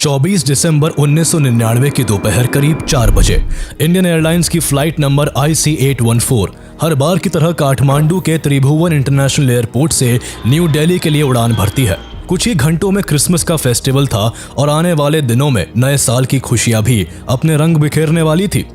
24 दिसंबर 1999 की दोपहर करीब 4 बजे इंडियन एयरलाइंस की फ्लाइट नंबर IC814 हर बार की तरह काठमांडू के त्रिभुवन इंटरनेशनल एयरपोर्ट से न्यू दिल्ली के लिए उड़ान भरती है। कुछ ही घंटों में क्रिसमस का फेस्टिवल था और आने वाले दिनों में नए साल की खुशियां भी अपने रंग बिखेरने वाली थी,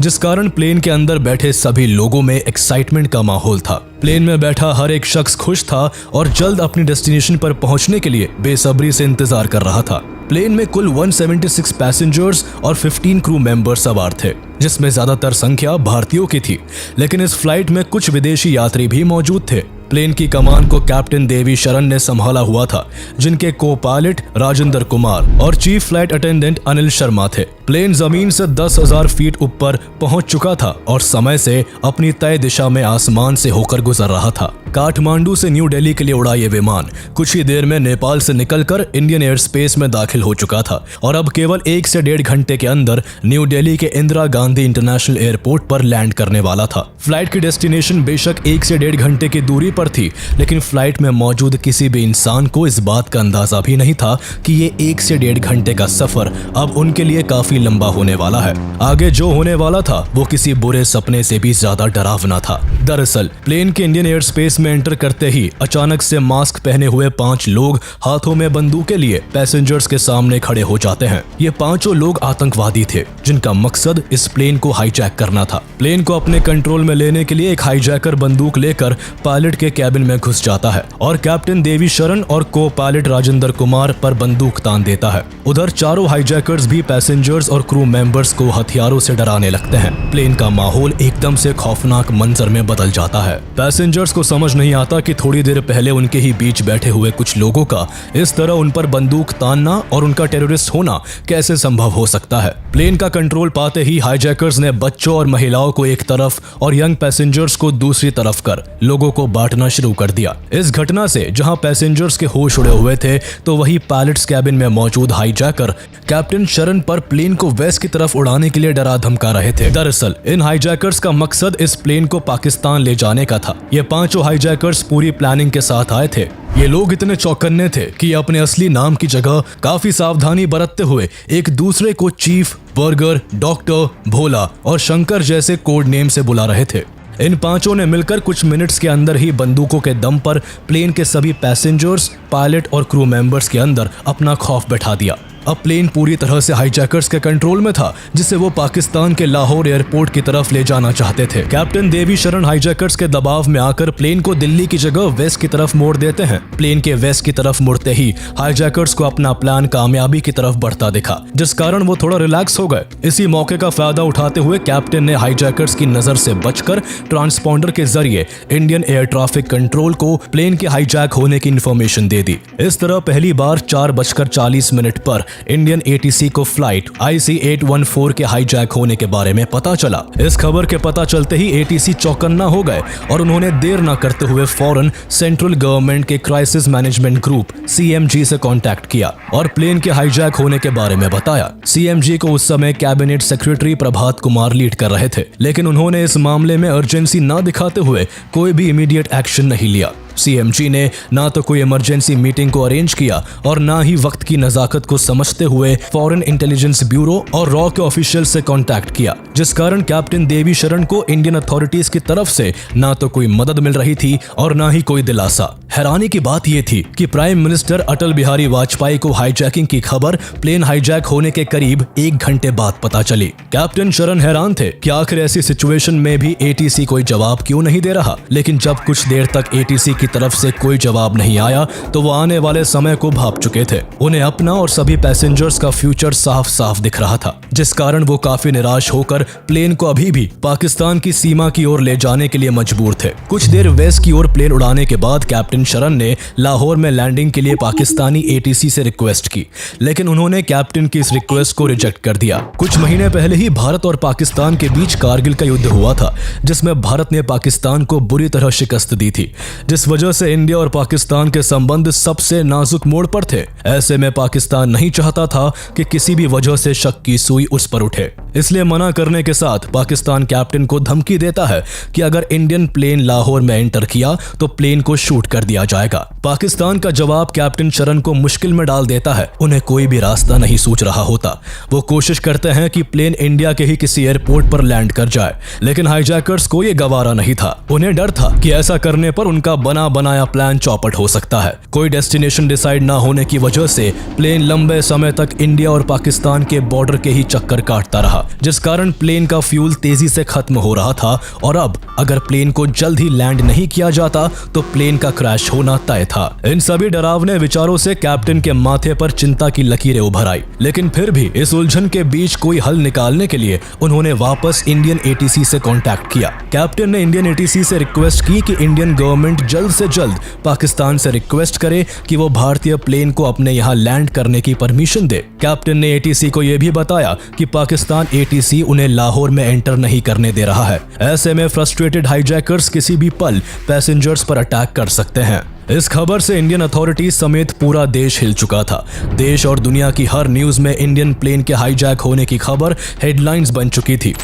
जिस कारण प्लेन के अंदर बैठे सभी लोगों में एक्साइटमेंट का माहौल था। प्लेन में बैठा हर एक शख्स खुश था और जल्द अपनी डेस्टिनेशन पर पहुंचने के लिए बेसब्री से इंतजार कर रहा था। प्लेन में कुल 176 पैसेंजर्स और 15 क्रू मेंबर्स सवार थे, जिसमें ज्यादातर संख्या भारतीयों की थी, लेकिन इस फ्लाइट में कुछ विदेशी यात्री भी मौजूद थे। प्लेन की कमान को कैप्टन देवी शरण ने संभाला हुआ था, जिनके को पायलट राजेंद्र कुमार और chief flight attendant Anil Sharma थे। प्लेन जमीन से 10,000 फीट ऊपर पहुंच चुका था और समय से अपनी तय दिशा में आसमान से होकर गुजर रहा था। काठमांडू से न्यू दिल्ली के लिए उड़ा ये विमान कुछ ही देर में नेपाल से निकलकर इंडियन एयर स्पेस में दाखिल हो चुका था और अब केवल 1 से 1.5 घंटे के अंदर न्यू दिल्ली के इंदिरा गांधी इंटरनेशनल एयरपोर्ट पर लैंड करने वाला था। फ्लाइट की डेस्टिनेशन बेशक 1 से 1.5 घंटे की दूरी पर थी, लेकिन फ्लाइट में मौजूद किसी भी इंसान को इस बात का अंदाजा भी नहीं था कि ये 1 से 1.5 घंटे का सफर अब उनके लिए काफी लंबा होने वाला है। आगे जो होने वाला था वो किसी बुरे सपने से भी ज्यादा डरावना था। दरअसल प्लेन के इंडियन एयर स्पेस में एंटर करते ही अचानक से मास्क पहने हुए 5 लोग हाथों में बंदूकें लिए पैसेंजर्स के सामने खड़े हो जाते हैं। ये पांचों लोग आतंकवादी थे, जिनका मकसद इस प्लेन को हाईजैक करना था। प्लेन को अपने कंट्रोल में लेने के लिए एक हाईजैकर बंदूक लेकर पायलट के कैबिन में घुस जाता है और कैप्टन देवी शरण और को पायलट राजेंद्र कुमार पर बंदूक तान देता है। उधर चारों हाईजैकर्स भी पैसेंजर्स और क्रू मेंबर्स को हथियारों से डराने लगते हैं। प्लेन का माहौल एकदम से खौफनाक मंजर में बदल जाता है। पैसेंजर्स को समझ नहीं आता कि थोड़ी देर पहले उनके ही बीच बैठे हुए कुछ लोगों का इस तरह उन पर बंदूक तानना और उनका टेररिस्ट होना कैसे संभव हो सकता है। प्लेन का कंट्रोल पाते ही हाईजैकर्स ने बच्चों और महिलाओं को एक तरफ और यंग पैसेंजर्स को दूसरी तरफ कर लोगों को बांटना शुरू कर दिया। इस घटना से जहां पैसेंजर्स के होश उड़े हुए थे, तो वही पायलट्स कैबिन में मौजूद हाईजैकर कैप्टन शरण पर प्लेन को वेस्ट की तरफ उड़ाने के लिए डरा धमका रहे थे। दरअसल इन हाईजैकर्स का मकसद इस प्लेन को पाकिस्तान ले जाने का था। ये पांचों हाईजैकर्स पूरी प्लानिंग के साथ आए थे। ये लोग इतने चौकन्ने थे कि अपने असली नाम की जगह काफी सावधानी बरतते हुए एक दूसरे को चीफ, बर्गर, डॉक्टर, भोला और शंकर जैसे कोड नेम से बुला रहे थे। इन पांचों ने मिलकर कुछ मिनट्स के अंदर ही बंदूकों के दम पर प्लेन के सभी पैसेंजर्स, पायलट और क्रू मेंबर्स के अंदर अपना खौफ बैठा दिया। अब प्लेन पूरी तरह से हाईजैकर्स के कंट्रोल में था, जिसे वो पाकिस्तान के लाहौर एयरपोर्ट की तरफ ले जाना चाहते थे। कैप्टन देवी शरण हाईजैकर्स के दबाव में आकर प्लेन को दिल्ली की जगह वेस्ट की तरफ मोड़ देते हैं। प्लेन के वेस्ट की तरफ मुड़ते ही हाईजैकर्स को अपना प्लान कामयाबी की तरफ बढ़ता दिखा, जिस कारण वो थोड़ा रिलैक्स हो गए। इसी मौके का फायदा उठाते हुए कैप्टन ने हाईजैकर्स की नजर से बचकर ट्रांसपॉन्डर के जरिए इंडियन एयर ट्रैफिक कंट्रोल को प्लेन के हाईजैक होने की इंफॉर्मेशन दे दी। इस तरह पहली बार 4:40 पर इंडियन ATC को फ्लाइट IC814 के हाईजैक होने के बारे में पता चला। इस खबर के पता चलते ही ATC चौकन्ना हो गए और उन्होंने देर न करते हुए फौरन सेंट्रल गवर्नमेंट के क्राइसिस मैनेजमेंट ग्रुप CMG से कांटेक्ट किया और प्लेन के हाईजैक होने के बारे में बताया। CMG को उस समय cabinet secretary Prabhat Kumar lead कर रहे थे, लेकिन उन्होंने इस मामले में अर्जेंसी न दिखाते हुए कोई भी इमीडिएट एक्शन नहीं लिया। CMG ने ना तो कोई इमरजेंसी मीटिंग को अरेंज किया और ना ही वक्त की नजाकत को समझते हुए फॉरेन इंटेलिजेंस ब्यूरो और रॉ के ऑफिशियल से कांटेक्ट किया, जिस कारण कैप्टन देवी शरण को इंडियन अथॉरिटीज की तरफ से ना तो कोई मदद मिल रही थी और ना ही कोई दिलासा। हैरानी की बात यह थी कि प्राइम मिनिस्टर अटल बिहारी वाजपेयी को हाईजैकिंग की खबर प्लेन हाईजैक होने के करीब 1 घंटे बाद पता चली। कैप्टन शरण हैरान थे कि आखिर ऐसी सिचुएशन में भी ATC कोई जवाब क्यों नहीं दे रहा, लेकिन जब कुछ देर तक ATC की तरफ से कोई जवाब नहीं आया तो वो आने वाले समय को भांप चुके थे। उन्हें अपना और सभी पैसेंजर्स का फ्यूचर साफ साफ दिख रहा था, जिस कारण वो काफी निराश होकर प्लेन को अभी भी पाकिस्तान की सीमा की ओर ले जाने के लिए मजबूर थे। कुछ देर वेस्ट की ओर प्लेन उड़ाने के बाद कैप्टन शरण ने लाहौर में लैंडिंग के लिए पाकिस्तानी ATC से रिक्वेस्ट की, लेकिन उन्होंने कैप्टन की इस रिक्वेस्ट को रिजेक्ट कर दिया। कुछ महीने पहले ही भारत और पाकिस्तान के बीच कारगिल का युद्ध हुआ था, जिसमें भारत ने पाकिस्तान को बुरी तरह शिकस्त दी थी, जिस वजह से इंडिया और पाकिस्तान के संबंध सबसे नाजुक मोड़ पर थे। ऐसे में पाकिस्तान नहीं चाहता था कि किसी भी वजह से शक की सुई उस पर उठे, इसलिए मना करने के साथ पाकिस्तान कैप्टन को धमकी देता है कि अगर इंडियन प्लेन लाहौर में एंटर किया तो प्लेन को शूट कर दिया जाएगा। पाकिस्तान का जवाब कैप्टन शरण को मुश्किल में डाल देता है। उन्हें कोई भी रास्ता नहीं सूझ रहा होता। वो कोशिश करते हैं कि प्लेन इंडिया के ही किसी एयरपोर्ट पर लैंड कर जाए, लेकिन हाईजैकर्स को ये गवारा नहीं था। उन्हें डर था कि ऐसा करने पर उनका बना बनाया प्लान चौपट हो सकता है। कोई डेस्टिनेशन डिसाइड ना होने की वजह से प्लेन लंबे समय तक इंडिया और पाकिस्तान के बॉर्डर के ही चक्कर काटता रहा, जिस कारण प्लेन का फ्यूल तेजी से खत्म हो रहा था और अब अगर प्लेन को जल्द ही लैंड नहीं किया जाता तो प्लेन का क्रैश होना तय था। इन सभी डरावने विचारों से कैप्टन के माथे पर चिंता की लकीरें उभर आई, लेकिन फिर भी इस उलझन के बीच कोई हल निकालने के लिए उन्होंने वापस इंडियन एटीसी से कांटेक्ट किया। कैप्टन ने इंडियन एटीसी से रिक्वेस्ट की कि इंडियन गवर्नमेंट जल्द से जल्द पाकिस्तान से रिक्वेस्ट करे कि वो भारतीय प्लेन को अपने यहाँ लैंड करने की परमिशन दे। कैप्टन ने एटीसी को यह भी बताया कि पाकिस्तान एटीसी उन्हें लाहौर में एंटर नहीं करने दे रहा है। ऐसे में फ्रस्ट्रेटेड हाईजैकर्स किसी भी पल पैसेंजर्स पर अटैक कर सकते हैं। इस खबर से इंडियन अथॉरिटीज समेत पूरा देश हिल चुका था। देश और दुनिया की हर न्यूज में इंडियन प्लेन के हाईजैक होने की खबर हेडलाइंस बन चुकी थी।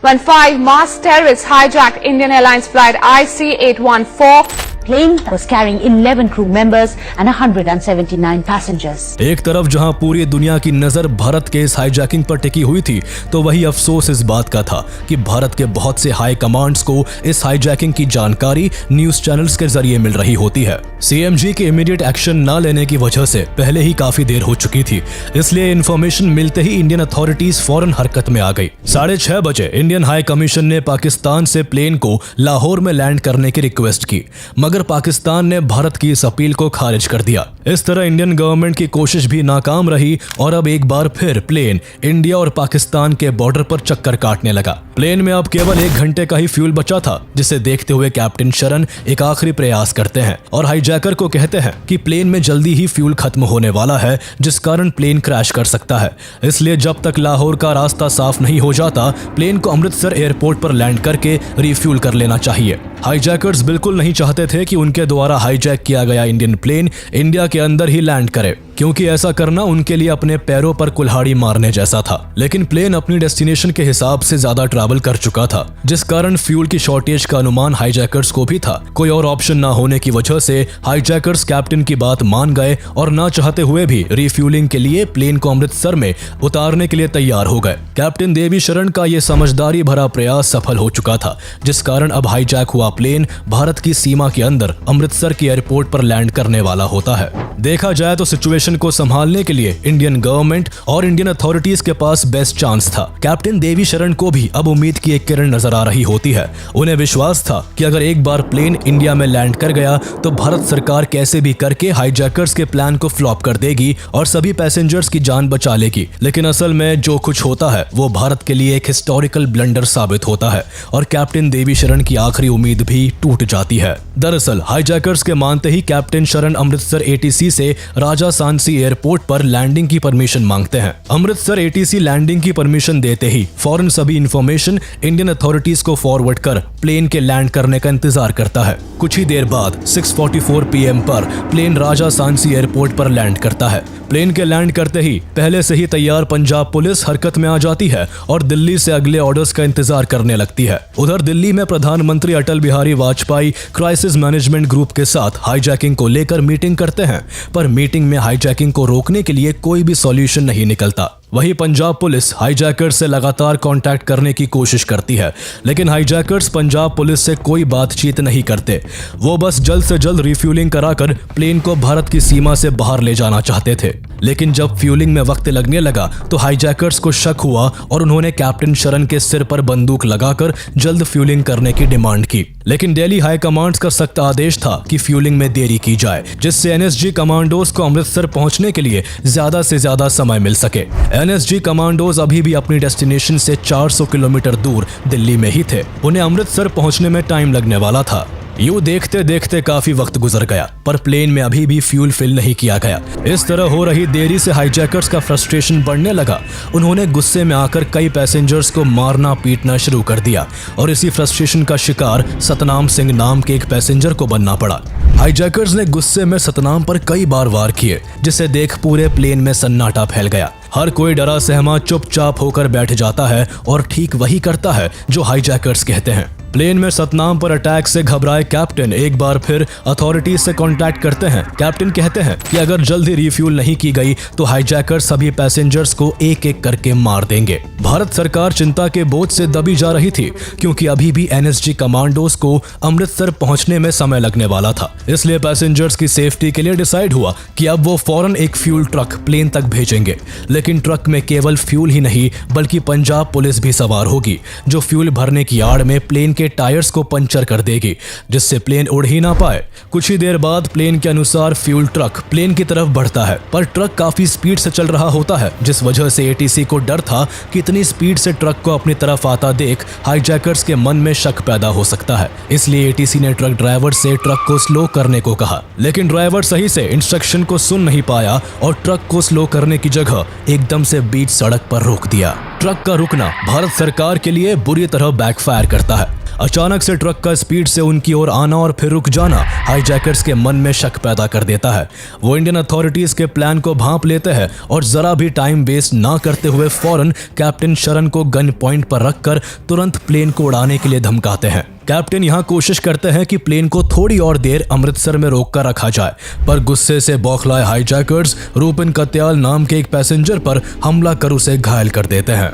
When 5 masked terrorists hijacked Indian Airlines flight IC814, plane was carrying 11 crew members and 179 passengers. एक तरफ जहां पूरी दुनिया की नजर भारत के इस हाईजैकिंग पर टिकी हुई थी, तो वही अफसोस इस बात का था कि भारत के बहुत से हाई कमांड्स को इस हाईजैकिंग की जानकारी न्यूज चैनल्स के जरिए मिल रही होती है। सीएमजी के इमीडिएट एक्शन न लेने की वजह से पहले ही काफी देर हो चुकी थी, इसलिए इन्फॉर्मेशन मिलते ही इंडियन अथॉरिटीज फौरन हरकत में आ गई। 6:30 बजे इंडियन हाई कमीशन ने पाकिस्तान से प्लेन को लाहौर में लैंड करने की रिक्वेस्ट की, मगर पाकिस्तान ने भारत की इस अपील को खारिज कर दिया। इस तरह इंडियन गवर्नमेंट की कोशिश भी नाकाम रही और अब एक बार फिर प्लेन इंडिया और पाकिस्तान के बॉर्डर पर चक्कर काटने लगा। प्लेन में अब केवल 1 घंटे का ही फ्यूल बचा था, जिसे देखते हुए कैप्टन शरण एक आखिरी प्रयास करते हैं और हाईजैकर को कहते हैं कि प्लेन में जल्दी ही फ्यूल खत्म होने वाला है, जिस कारण प्लेन क्रैश कर सकता है। इसलिए जब तक लाहौर का रास्ता साफ नहीं हो जाता, प्लेन को अमृतसर एयरपोर्ट पर लैंड करके रिफ्यूल कर लेना चाहिए। हाईजैकर्स बिल्कुल नहीं चाहते थे कि उनके द्वारा हाईजैक किया गया इंडियन प्लेन इंडिया के अंदर ही लैंड करे, क्योंकि ऐसा करना उनके लिए अपने पैरों पर कुल्हाड़ी मारने जैसा था। लेकिन प्लेन अपनी डेस्टिनेशन के हिसाब से ज्यादा ट्रैवल कर चुका था, जिस कारण फ्यूल की शॉर्टेज का अनुमान हाईजैकर्स को भी था। कोई और ऑप्शन ना होने की वजह से हाईजैकर्स कैप्टन की बात मान गए और ना चाहते हुए भी रिफ्यूलिंग के लिए प्लेन को अमृतसर में उतारने के लिए तैयार हो गए। कैप्टन देवी शरण का यह समझदारी भरा प्रयास सफल हो चुका था, जिस कारण अब हाईजैक हुआ प्लेन भारत की सीमा के अंदर अमृतसर के एयरपोर्ट पर लैंड करने वाला होता है। देखा जाए तो सिचुएशन को संभालने के लिए इंडियन गवर्नमेंट और इंडियन अथॉरिटीज के पास बेस्ट चांस था। कैप्टन देवी शरण को भी अब उम्मीद की एक किरण नजर आ रही होती है। उन्हें विश्वास था कि अगर एक बार प्लेन इंडिया में लैंड कर गया तो भारत सरकार कैसे भी करके हाईजैकर्स के प्लान को फ्लॉप कर देगी और सभी पैसेंजर्स की जान बचा लेगी। लेकिन असल में जो कुछ होता है वो भारत के लिए एक हिस्टोरिकल ब्लंडर साबित होता है और कैप्टन देवी शरण की आखिरी उम्मीद भी टूट जाती है। दरअसल हाईजैकर्स के मानते ही कैप्टन शरण अमृतसर एटीसी से राजा सांसी एयरपोर्ट पर लैंडिंग की परमिशन मांगते हैं। अमृतसर एटीसी लैंडिंग की परमिशन देते ही फौरन सभी इंफॉर्मेशन इंडियन अथॉरिटीज को फॉरवर्ड कर प्लेन के लैंड करने का इंतजार करता है। कुछ ही देर बाद 6:44 PM पर प्लेन राजा सांसी एयरपोर्ट पर लैंड करता है। प्लेन के लैंड करते ही पहले से ही तैयार पंजाब पुलिस हरकत में आ जाती है और दिल्ली से अगले ऑर्डर्स का इंतजार करने लगती है। उधर दिल्ली में प्रधानमंत्री Atal Bihari Vajpayee crisis management group के साथ हाईजैकिंग को लेकर मीटिंग करते हैं, पर मीटिंग में हाईजैकिंग को रोकने के लिए कोई भी सॉल्यूशन नहीं निकलता। वहीं पंजाब पुलिस हाईजैकर्स से लगातार कांटेक्ट करने की कोशिश करती है, लेकिन हाईजैकर्स पंजाब पुलिस से कोई बातचीत नहीं करते। वो बस जल्द से जल्द रिफ्यूलिंग कराकर प्लेन को भारत की सीमा से बाहर ले जाना चाहते थे। लेकिन जब फ्यूलिंग में वक्त लगने लगा तो हाईजैकर्स को शक हुआ और उन्होंने कैप्टन शरण के सिर पर बंदूक लगाकर जल्द फ्यूलिंग करने की डिमांड की। लेकिन दिल्ली हाई कमांड्स का सख्त आदेश था कि फ्यूलिंग में देरी की जाए, जिससे एनएसजी कमांडोज को अमृतसर पहुंचने के लिए ज्यादा से ज्यादा समय मिल सके। एनएसजी कमांडोज अभी भी अपनी डेस्टिनेशन से 400 किलोमीटर दूर दिल्ली में ही थे। उन्हें अमृतसर पहुंचने में टाइम लगने वाला था। यूं देखते देखते काफी वक्त गुजर गया, पर प्लेन में अभी भी फ्यूल फिल नहीं किया गया। इस तरह हो रही देरी से हाईजैकर्स का फ्रस्ट्रेशन बढ़ने लगा। उन्होंने गुस्से में आकर कई पैसेंजर्स को मारना पीटना शुरू कर दिया और इसी फ्रस्ट्रेशन का शिकार सतनाम सिंह नाम के एक पैसेंजर को बनना पड़ा। हाईजैकर्स ने गुस्से में सतनाम पर कई बार वार किए, जिसे देख पूरे प्लेन में सन्नाटा फैल गया। हर कोई डरा सहमा चुपचाप होकर बैठ जाता है और ठीक वही करता है जो हाईजैकर्स कहते हैं। प्लेन में सतनाम पर अटैक से घबराए कैप्टन एक बार फिर अथॉरिटीज से कांटेक्ट करते हैं। कैप्टन कहते हैं कि अगर जल्दी रिफ्यूल नहीं की गई तो हाईजैकर सभी पैसेंजर्स को एक एक करके मार देंगे। भारत सरकार चिंता के बोझ से दबी जा रही थी, क्योंकि अभी भी एनएसजी कमांडोज को अमृतसर पहुंचने में समय लगने वाला था। इसलिए पैसेंजर्स की सेफ्टी के लिए डिसाइड हुआ कि अब वो फौरन एक फ्यूल ट्रक प्लेन तक भेजेंगे। लेकिन ट्रक में केवल फ्यूल ही नहीं बल्कि पंजाब पुलिस भी सवार होगी, जो फ्यूल भरने की आड़ में प्लेन के टायर्स को पंचर कर देगी, जिससे प्लेन उड़ ही ना पाए। कुछ ही देर बाद प्लेन के अनुसार फ्यूल ट्रक प्लेन की तरफ बढ़ता है, पर ट्रक काफी स्पीड से चल रहा होता है, जिस वजह से एटीसी को डर था कि इतनी स्पीड से ट्रक को अपनी तरफ आता देख हाईजैकर्स के मन में शक पैदा हो सकता है। इसलिए एटीसी ने ट्रक ड्राइवर से ट्रक को स्लो करने को कहा, लेकिन ड्राइवर सही से इंस्ट्रक्शन को सुन नहीं पाया और ट्रक को स्लो करने की जगह एकदम से बीच सड़क पर रोक दिया। ट्रक का रुकना भारत सरकार के लिए बुरी तरह बैकफायर करता है। अचानक से ट्रक का स्पीड से उनकी ओर आना और फिर रुक जाना हाईजैकर्स के मन में शक पैदा कर देता है। वो इंडियन अथॉरिटीज के प्लान को भांप लेते हैं और जरा भी टाइम वेस्ट ना करते हुए फौरन कैप्टन शरण को गन पॉइंट पर रखकर तुरंत प्लेन को उड़ाने के लिए धमकाते हैं। कैप्टन यहाँ कोशिश करते हैं कि प्लेन को थोड़ी और देर अमृतसर में रोक कर रखा जाए, पर गुस्से से बौखलाए हाईजैकर्स रूपिन कत्याल नाम के एक पैसेंजर पर हमला कर उसे घायल कर देते हैं।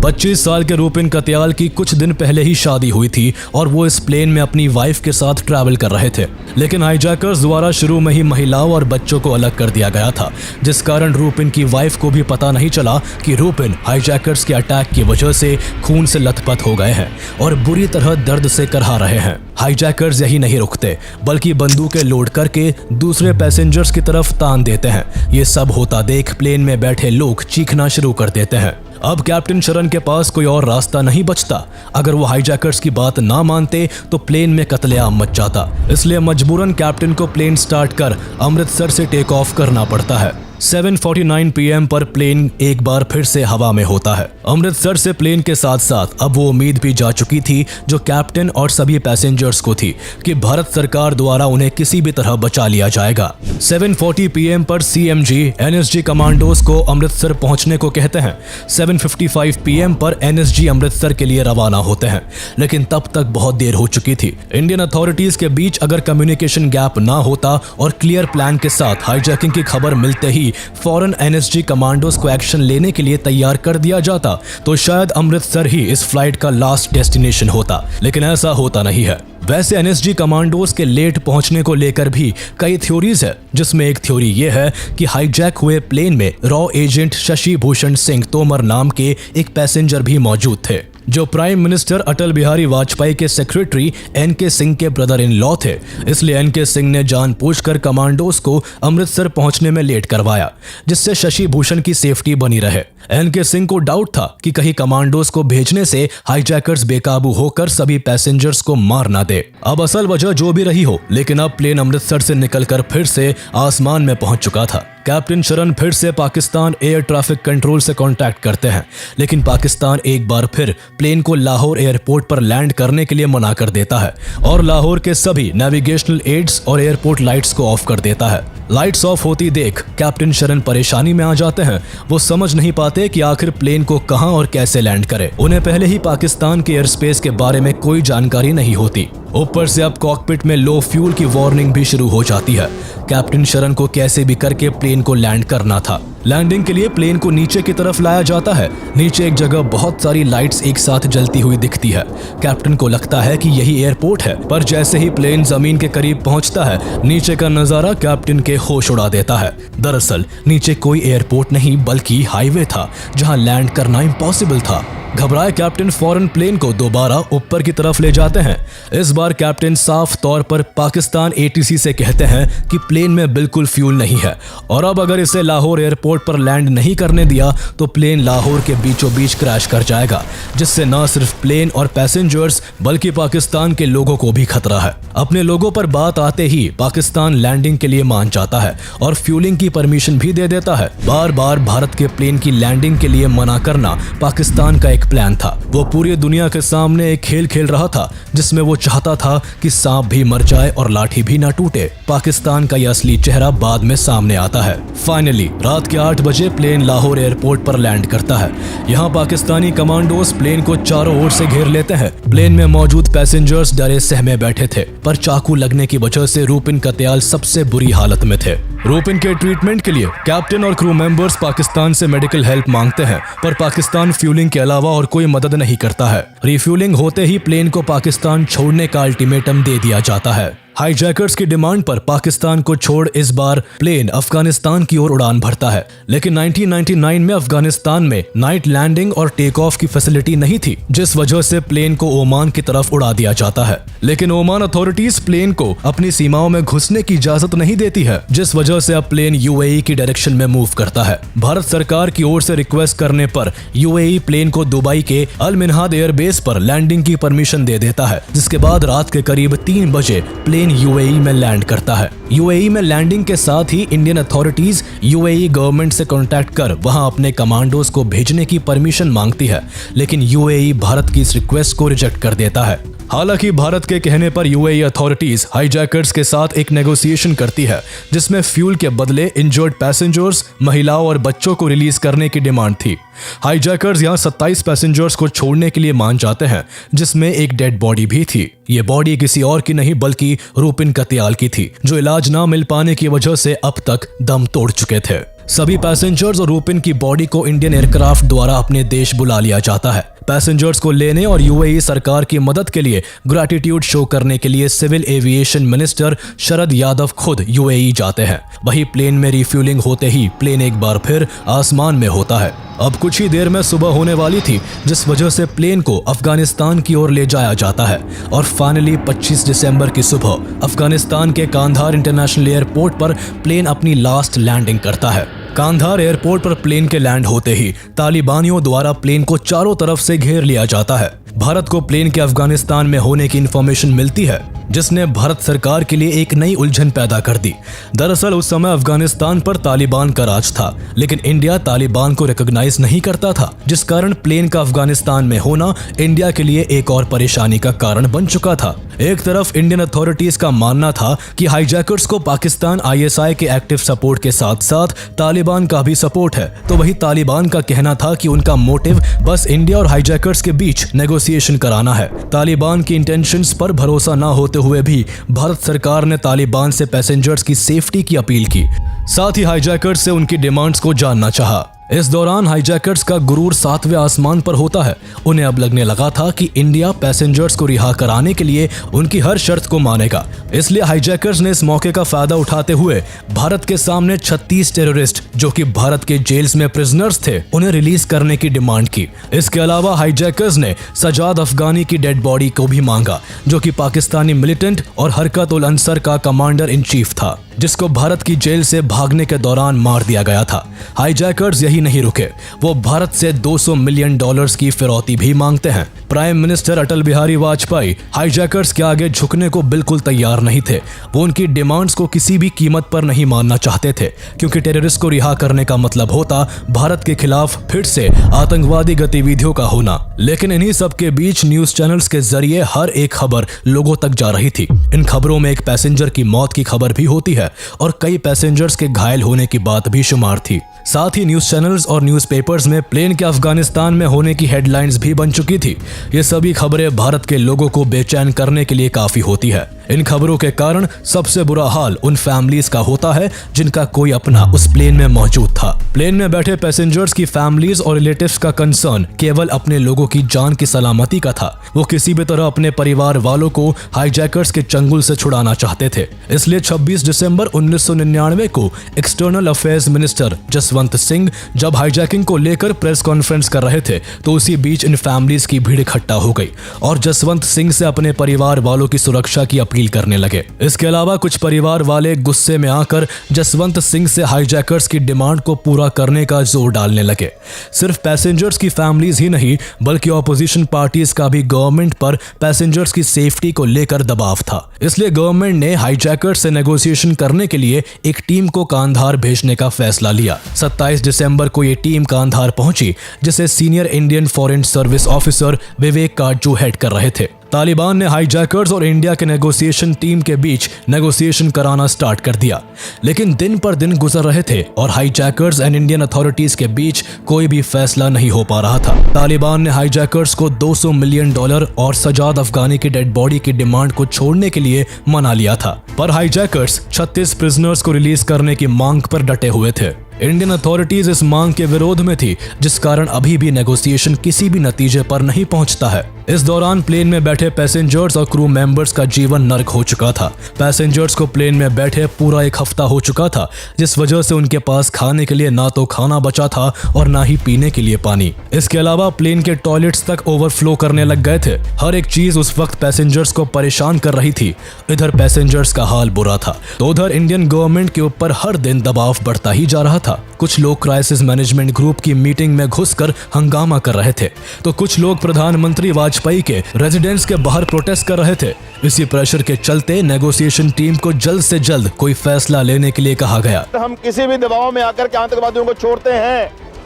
25 साल के रूपिन कत्याल की कुछ दिन पहले ही शादी हुई थी और वो इस प्लेन में अपनी वाइफ के साथ ट्रैवल कर रहे थे, लेकिन हाईजैकर्स द्वारा शुरू में ही महिलाओं और बच्चों को अलग कर दिया गया था, जिस कारण रूपिन की वाइफ को भी पता नहीं चला कि रूपिन हाईजैकर्स के अटैक की वजह से खून से लथपथ हो गए हैं और बुरी तरह दर्द से करहा रहे हैं। हाईजैकर्स यही नहीं रुकते, बल्कि बंदूकें लोड करके दूसरे पैसेंजर्स की तरफ तान देते हैं। ये सब होता देख प्लेन में बैठे लोग चीखना शुरू कर देते हैं। अब कैप्टन शरण के पास कोई और रास्ता नहीं बचता। अगर वो हाईजैकर्स की बात ना मानते तो प्लेन में कत्लेआम मच जाता, इसलिए मजबूरन कैप्टन को प्लेन स्टार्ट कर अमृतसर से टेक ऑफ करना पड़ता है। 7:49 PM पर प्लेन एक बार फिर से हवा में होता है। अमृतसर से प्लेन के साथ साथ अब वो उम्मीद भी जा चुकी थी, जो कैप्टन और सभी पैसेंजर्स को थी, कि भारत सरकार द्वारा उन्हें किसी भी तरह बचा लिया जाएगा। 7:40 PM पर CMG NSG कमांडोज को अमृतसर पहुंचने को कहते हैं। 7:55 PM पर NSG अमृतसर के लिए रवाना होते हैं, लेकिन तब तक बहुत देर हो चुकी थी। इंडियन अथॉरिटीज के बीच अगर कम्युनिकेशन गैप ना होता और क्लियर प्लान के साथ हाईजैकिंग की खबर मिलते ही फौरन NSG कमांडोज को एक्शन लेने के लिए तैयार कर दिया जाता, तो शायद अमृतसर ही इस फ्लाइट का लास्ट डेस्टिनेशन होता, लेकिन ऐसा होता नहीं है। वैसे NSG कमांडोज के लेट पहुंचने को लेकर भी कई थ्योरीज है, जिसमें एक थ्योरी ये है कि हाईजैक हुए प्लेन में रॉ एजेंट शशि भूषण सिंह तोमर नाम के एक पैसेंजर भी मौजूद थे, जो प्राइम मिनिस्टर अटल बिहारी वाजपेयी के सेक्रेटरी NK सिंह के ब्रदर इन लॉ थे। इसलिए NK सिंह ने जानबूझकर कमांडोज को अमृतसर पहुंचने में लेट करवाया, जिससे शशि भूषण की सेफ्टी बनी रहे। NK सिंह को डाउट था कि कहीं कमांडोज को भेजने से हाईजैकर्स बेकाबू होकर सभी पैसेंजर्स को मार ना दे। अब असल वजह जो भी रही हो, लेकिन अब प्लेन अमृतसर से निकलकर फिर से आसमान में पहुंच चुका था। कैप्टन शरण फिर से पाकिस्तान एयर ट्रैफिक कंट्रोल से कांटेक्ट करते हैं, लेकिन पाकिस्तान एक बार फिर प्लेन को लाहौर एयरपोर्ट पर लैंड करने के लिए मना कर देता है और लाहौर के सभी नेविगेशनल एड्स और एयरपोर्ट लाइट्स को ऑफ कर देता है। लाइट्स ऑफ होती देख कैप्टन शरण परेशानी में आ जाते हैं। वो समझ नहीं पाते कि आखिर प्लेन को कहां और कैसे लैंड करे। उन्हें पहले ही पाकिस्तान के एयर स्पेस के बारे में कोई जानकारी नहीं होती। ऊपर से अब कॉकपिट में लो फ्यूल की वार्निंग भी शुरू हो जाती है। कैप्टन शरण को कैसे भी करके प्लेन को लैंड करना था। लैंडिंग के लिए प्लेन को नीचे की तरफ लाया जाता है। नीचे एक जगह बहुत सारी लाइट्स एक साथ जलती हुई दिखती है। कैप्टन को लगता है कि यही एयरपोर्ट है, पर जैसे ही प्लेन जमीन के करीब पहुंचता है, नीचे का नजारा कैप्टन के होश उड़ा देता है। दरअसल नीचे कोई एयरपोर्ट नहीं बल्कि हाईवे था, जहां लैंड करना इम्पॉसिबल था। घबराए कैप्टन फौरन प्लेन को दोबारा ऊपर की तरफ ले जाते हैं। इस बार कैप्टन साफ तौर पर पाकिस्तान ATC से कहते हैं कि प्लेन में बिल्कुल फ्यूल नहीं है और अब अगर इसे लाहौर एयरपोर्ट पर लैंड नहीं करने दिया तो प्लेन लाहौर के बीचों बीच क्रैश कर जाएगा, जिससे न सिर्फ प्लेन और पैसेंजर्स बल्कि पाकिस्तान के लोगों को भी खतरा है। अपने लोगों पर बात आते ही पाकिस्तान लैंडिंग के लिए मान जाता है और फ्यूलिंग की परमिशन भी दे देता है। बार बार भारत के प्लेन की लैंडिंग के लिए मना करना पाकिस्तान का एक प्लान था। वो पूरी दुनिया के सामने एक खेल खेल रहा था जिसमें वो चाहता था कि सांप भी मर जाए और लाठी भी ना टूटे। पाकिस्तान का यह असली चेहरा बाद में सामने आता है। फाइनली रात के 8 बजे प्लेन लाहौर एयरपोर्ट पर लैंड करता है। यहाँ पाकिस्तानी कमांडोज प्लेन को चारों ओर से घेर लेते हैं। प्लेन में मौजूद पैसेंजर्स डरे सहमे बैठे थे, पर चाकू लगने की वजह से रूपिन कत्याल सबसे बुरी हालत में थे। रूपिन के ट्रीटमेंट के लिए कैप्टन और क्रू मेंबर्स पाकिस्तान से मेडिकल हेल्प मांगते हैं, पर पाकिस्तान फ्यूलिंग के अलावा और कोई मदद नहीं करता है। रिफ्यूलिंग होते ही प्लेन को पाकिस्तान छोड़ने का अल्टीमेटम दे दिया जाता है। हाईजैकर्स की डिमांड पर पाकिस्तान को छोड़ इस बार प्लेन अफगानिस्तान की ओर उड़ान भरता है, लेकिन 1999 में अफगानिस्तान में नाइट लैंडिंग और टेक ऑफ की फैसिलिटी नहीं थी, जिस वजह से प्लेन को ओमान की तरफ उड़ा दिया जाता है। लेकिन ओमान अथॉरिटीज प्लेन को अपनी सीमाओं में घुसने की इजाजत नहीं देती है, जिस वजह से अब प्लेन UAE की डायरेक्शन में मूव करता है। भारत सरकार की ओर से रिक्वेस्ट करने पर UAE प्लेन को दुबई के अल मिनहाद एयरबेस पर लैंडिंग की परमिशन दे देता है, जिसके बाद रात के करीब 3 बजे प्लेन UAE में लैंड करता है। UAE में लैंडिंग के साथ ही इंडियन अथॉरिटीज UAE गवर्नमेंट से कांटेक्ट कर वहां अपने कमांडोज को भेजने की परमिशन मांगती है, लेकिन UAE भारत की इस रिक्वेस्ट को रिजेक्ट कर देता है। हालांकि भारत के कहने पर UAE अथॉरिटीज हाईजैकर्स के साथ एक नेगोशिएशन करती है, जिसमें फ्यूल के बदले इंजर्ड पैसेंजर्स, महिलाओं और बच्चों को रिलीज करने की डिमांड थी। हाईजैकर्स यहां 27 पैसेंजर्स को छोड़ने के लिए मान जाते हैं, जिसमें एक डेड बॉडी भी थी। ये बॉडी किसी और की नहीं बल्कि रूपिन कत्याल की थी, जो इलाज ना मिल पाने की वजह से अब तक दम तोड़ चुके थे। सभी पैसेंजर्स और रूपिन की बॉडी को इंडियन एयरक्राफ्ट द्वारा अपने देश बुला लिया जाता है। पैसेंजर्स को लेने और UAE सरकार की मदद के लिए ग्रैटिट्यूड शो करने के लिए civil aviation minister Sharad Yadav खुद UAE जाते हैं। वही प्लेन में रिफ्यूलिंग होते ही प्लेन एक बार फिर आसमान में होता है। अब कुछ ही देर में सुबह होने वाली थी, जिस वजह से प्लेन को अफगानिस्तान की ओर ले जाया जाता है और फाइनली 25 दिसंबर की सुबह अफगानिस्तान के कांधार इंटरनेशनल एयरपोर्ट पर प्लेन अपनी लास्ट लैंडिंग करता है। कांधार एयरपोर्ट पर प्लेन के लैंड होते ही तालिबानियों द्वारा प्लेन को चारों तरफ से घेर लिया जाता है। भारत को प्लेन के अफगानिस्तान में होने की इंफॉर्मेशन मिलती है, जिसने भारत सरकार के लिए एक नई उलझन पैदा कर दी। दरअसल उस समय अफगानिस्तान पर तालिबान का राज था, लेकिन इंडिया तालिबान को रिकॉग्नाइज नहीं करता था, जिस कारण प्लेन का अफगानिस्तान में होना इंडिया के लिए एक और परेशानी का कारण बन चुका था। एक तरफ इंडियन अथॉरिटीज का मानना था कि हाईजैकर्स को पाकिस्तान ISI के एक्टिव सपोर्ट के साथ साथ तालिबान का भी सपोर्ट है, तो वही तालिबान का कहना था कि उनका मोटिव बस इंडिया और हाईजैकर्स के बीच नेगोशिएशन कराना है। तालिबान की इंटेंशंस पर भरोसा न होते हुए भी भारत सरकार ने तालिबान से पैसेंजर्स की सेफ्टी की अपील की, साथ ही हाईजैकर्स से उनकी डिमांड्स को जानना चाहा। इस दौरान हाईजैकर्स का गुरूर 7वें आसमान पर होता है। उन्हें अब लगने लगा था कि इंडिया पैसेंजर्स को रिहा कराने के लिए उनकी हर शर्त को मानेगा, इसलिए हाईजैकर्स ने इस मौके का फायदा उठाते हुए भारत के सामने 36 टेररिस्ट जो कि भारत के जेल्स में प्रिजनर्स थे, उन्हें रिलीज करने की डिमांड की। इसके अलावा हाईजैकर्स ने सजाद अफगानी की डेड बॉडी को भी मांगा, जो कि पाकिस्तानी मिलिटेंट और हरकत उल अंसर का कमांडर इन चीफ था, जिसको भारत की जेल से भागने के दौरान मार दिया गया था। हाईजैकर्स यही नहीं रुके, वो भारत से $200 मिलियन की फिरौती भी मांगते हैं। प्राइम मिनिस्टर अटल बिहारी वाजपेयी हाईजैकर्स के आगे झुकने को बिल्कुल तैयार नहीं थे। वो उनकी डिमांड्स को किसी भी कीमत पर नहीं मानना चाहते थे, क्योंकि टेररिस्ट को रिहा करने का मतलब होता भारत के खिलाफ फिर से आतंकवादी गतिविधियों का होना। लेकिन इन्हीं सब के बीच न्यूज चैनल्स के जरिए हर एक खबर लोगों तक जा रही थी। इन खबरों में एक पैसेंजर की मौत की खबर भी होती है और कई पैसेंजर्स के घायल होने की बात भी शुमार थी। साथ ही न्यूज चैनल्स और न्यूज़पेपर्स में प्लेन के अफगानिस्तान में होने की हेडलाइंस भी बन चुकी थी। ये सभी खबरें भारत के लोगों को बेचैन करने के लिए काफी होती है। इन खबरों के कारण सबसे बुरा हाल उन फैमिलीज का होता है जिनका कोई अपना उस प्लेन में मौजूद था। प्लेन में बैठे पैसेंजर्स की फैमिलीज और रिलेटिव्स का कंसर्न केवल अपने लोगों की जान की सलामती का था। वो किसी भी तरह अपने परिवार वालों को हाईजैकर्स के चंगुल से छुड़ाना चाहते थे। इसलिए 26 दिसंबर 1999 को external affairs minister Jaswant Singh जब हाईजैकिंग को लेकर प्रेस कॉन्फ्रेंस कर रहे थे तो उसी बीच इन फैमिलीज की भीड़ इकट्ठा हो गई और जसवंत सिंह से अपने परिवार वालों की सुरक्षा की अपील करने लगे। इसके अलावा कुछ परिवार वाले गुस्से में आकर जसवंत सिंह से हाईजैकर्स की डिमांड को पूरा करने का जोर डालने लगे। सिर्फ पैसेंजर्स की फैमिलीज ही नहीं बल्कि ऑपोजिशन पार्टीज का भी गवर्नमेंट पर पैसेंजर्स की सेफ्टी को लेकर दबाव था। इसलिए गवर्नमेंट ने हाईजैकर्स से नेगोशिएशन करने के लिए एक टीम को कांधार भेजने का फैसला लिया। 27 दिसंबर को ये टीम कांधार पहुंची जिसे senior Indian foreign service officer Vivek Katju head कर रहे थे। तालिबान ने हाईजैकर्स और इंडिया के नेगोशिएशन टीम के बीच नेगोशिएशन कराना स्टार्ट कर दिया, लेकिन दिन पर दिन गुजर रहे थे और हाईजैकर्स एंड इंडियन अथॉरिटीज के बीच कोई भी फैसला नहीं हो पा रहा था। तालिबान ने हाईजैकर्स को $200 मिलियन और सजाद अफगानी की डेड बॉडी की डिमांड को छोड़ने के लिए मना लिया था, पर हाईजैकर्स 36 प्रिजनर्स को रिलीज करने की मांग पर डटे हुए थे। इंडियन अथॉरिटीज इस मांग के विरोध में थी, जिस कारण अभी भी नेगोशिएशन किसी भी नतीजे पर नहीं पहुंचता है। इस दौरान प्लेन में बैठे पैसेंजर्स और क्रू मेंबर्स का जीवन नर्क हो चुका था। पैसेंजर्स को प्लेन में बैठे पूरा एक हफ्ता हो चुका था, जिस वजह से उनके पास खाने के लिए ना तो खाना बचा था और ना ही पीने के लिए पानी। इसके अलावा प्लेन के टॉयलेट्स तक ओवरफ्लो करने लग गए थे। हर एक चीज उस वक्त पैसेंजर्स को परेशान कर रही थी। इधर पैसेंजर्स का हाल बुरा था तो उधर इंडियन गवर्नमेंट के ऊपर हर दिन दबाव बढ़ता ही जा रहा था। कुछ लोग क्राइसिस मैनेजमेंट ग्रुप की मीटिंग में घुसकर हंगामा कर रहे थे तो कुछ लोग प्रधानमंत्री वाजपेयी के रेजिडेंस के बाहर प्रोटेस्ट कर रहे थे। इसी प्रेशर के चलते नेगोशिएशन टीम को जल्द से जल्द कोई फैसला लेने के लिए कहा गया। हम किसी भी दबाव में आकर के आतंकवादियों को छोड़ते हैं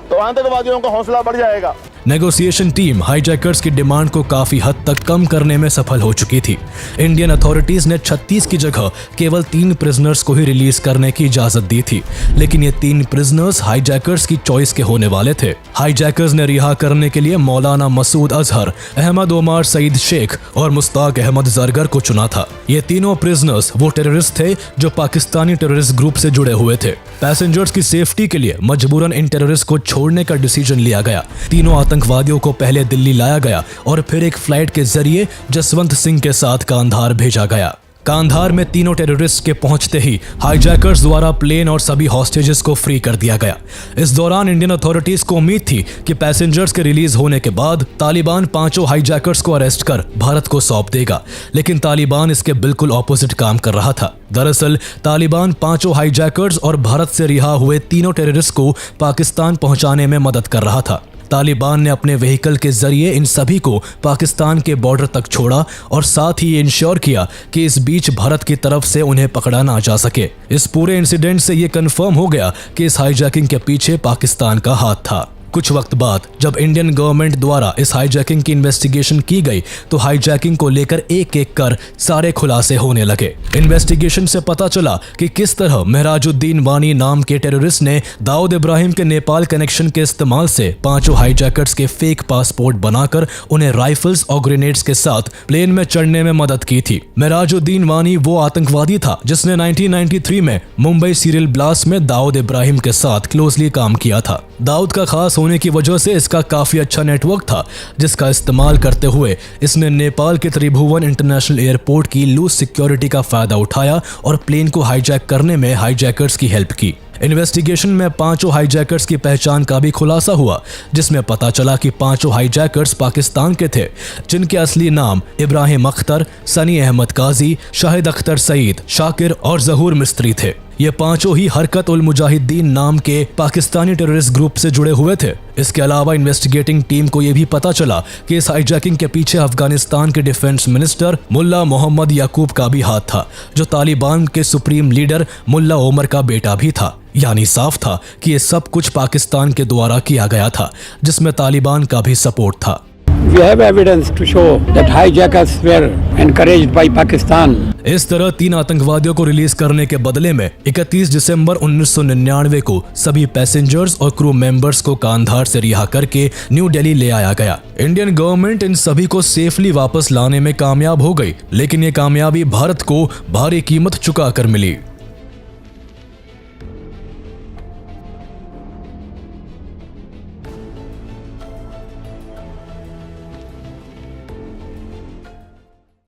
तो आतंकवादियों का हौसला बढ़ जाएगा। नेगोशिएशन टीम हाईजैकर्स की डिमांड को काफी हद तक कम करने में सफल हो चुकी थी। इंडियन अथॉरिटीज ने 36 की जगह केवल 3 प्रिजनर्स को ही रिलीज करने की इजाजत दी थी, लेकिन ये 3 प्रिजनर्स हाईजैकर्स की चॉइस के होने वाले थे। हाईजैकर्स ने रिहा करने के लिए मौलाना मसूद अजहर, अहमद ओमर सईद शेख और मुश्ताक अहमद जरगर को चुना था। ये तीनों प्रिजनर्स वो टेररिस्ट थे जो पाकिस्तानी टेररिस्ट ग्रुप से जुड़े हुए थे। पैसेंजर्स की सेफ्टी के लिए मजबूरन इन टेररिस्ट को छोड़ने का डिसीजन लिया गया। तीनों आतंकवादियों को पहले दिल्ली लाया गया और फिर एक फ्लाइट के जरिए जसवंत सिंह के साथ कांधार भेजा गया। कांधार में तीनों टेररिस्ट के पहुंचते ही हाईजैकर्स द्वारा प्लेन और सभी हॉस्टेजेस को फ्री कर दिया गया। इस दौरान इंडियन अथॉरिटीज को उम्मीद थी कि पैसेंजर्स के रिलीज होने के बाद तालिबान 5 हाईजैकर्स को अरेस्ट कर भारत को सौंप देगा, लेकिन तालिबान इसके बिल्कुल ऑपोजिट काम कर रहा था। दरअसल तालिबान 5 हाईजैकर्स और भारत से रिहा हुए तीनों टेररिस्ट को पाकिस्तान पहुंचाने में मदद कर रहा था। तालिबान ने अपने व्हीकल के जरिए इन सभी को पाकिस्तान के बॉर्डर तक छोड़ा और साथ ही इंश्योर किया कि इस बीच भारत की तरफ से उन्हें पकड़ा ना जा सके। इस पूरे इंसिडेंट से ये कंफर्म हो गया कि इस हाईजैकिंग के पीछे पाकिस्तान का हाथ था। कुछ वक्त बाद जब इंडियन गवर्नमेंट द्वारा इस हाईजैकिंग की इन्वेस्टिगेशन की गई तो हाईजैकिंग को लेकर एक एक कर सारे खुलासे होने लगे। इन्वेस्टिगेशन से पता चला कि किस तरह महराजुद्दीन वानी नाम के टेररिस्ट ने दाऊद इब्राहिम के नेपाल कनेक्शन के इस्तेमाल से 5 हाईजैकर्स के फेक पासपोर्ट बनाकर उन्हें राइफल्स और ग्रेनेड्स के साथ प्लेन में चढ़ने में मदद की थी। महराजुद्दीन वानी वो आतंकवादी था जिसने 1993 में मुंबई सीरियल ब्लास्ट में दाऊद इब्राहिम के साथ क्लोजली काम किया था। दाऊद का खास होने की वजह से इसका काफी अच्छा नेटवर्क था, जिसका इस्तेमाल करते हुए इसने नेपाल के त्रिभुवन इंटरनेशनल एयरपोर्ट की लूज सिक्योरिटी का फायदा उठाया और प्लेन को हाईजैक करने में हाईजैकर्स की हेल्प की। इन्वेस्टिगेशन में 5 हाईजैकर्स की पहचान का भी खुलासा हुआ, जिसमें पता चला कि 5 हाईजैकर्स पाकिस्तान के थे, जिनके असली नाम इब्राहिम अख्तर, सनी अहमद काजी, शाहिद अख्तर सईद, शाकिर और जहूर मिस्त्री थे। ये 5 ही हरकत उल मुजाहिदीन नाम के पाकिस्तानी टेररिस्ट ग्रुप से जुड़े हुए थे। इसके अलावा इन्वेस्टिगेटिंग टीम को यह भी पता चला कि इस हाईजैकिंग के पीछे अफगानिस्तान के डिफेंस मिनिस्टर मुल्ला मोहम्मद याकूब का भी हाथ था, जो तालिबान के सुप्रीम लीडर मुल्ला ओमर का बेटा भी था। यानी साफ था कि ये सब कुछ पाकिस्तान के द्वारा किया गया था, जिसमें तालिबान का भी सपोर्ट था। We have evidence to show that hijackers were encouraged by Pakistan. इस तरह 3 आतंकवादियों को रिलीज करने के बदले में 31 दिसंबर 1999 को सभी पैसेंजर्स और क्रू मेंबर्स को कांधार से रिहा करके न्यू दिल्ली ले आया गया। इंडियन गवर्नमेंट इन सभी को सेफली वापस लाने में कामयाब हो गई, लेकिन ये कामयाबी भारत को भारी कीमत चुका कर मिली।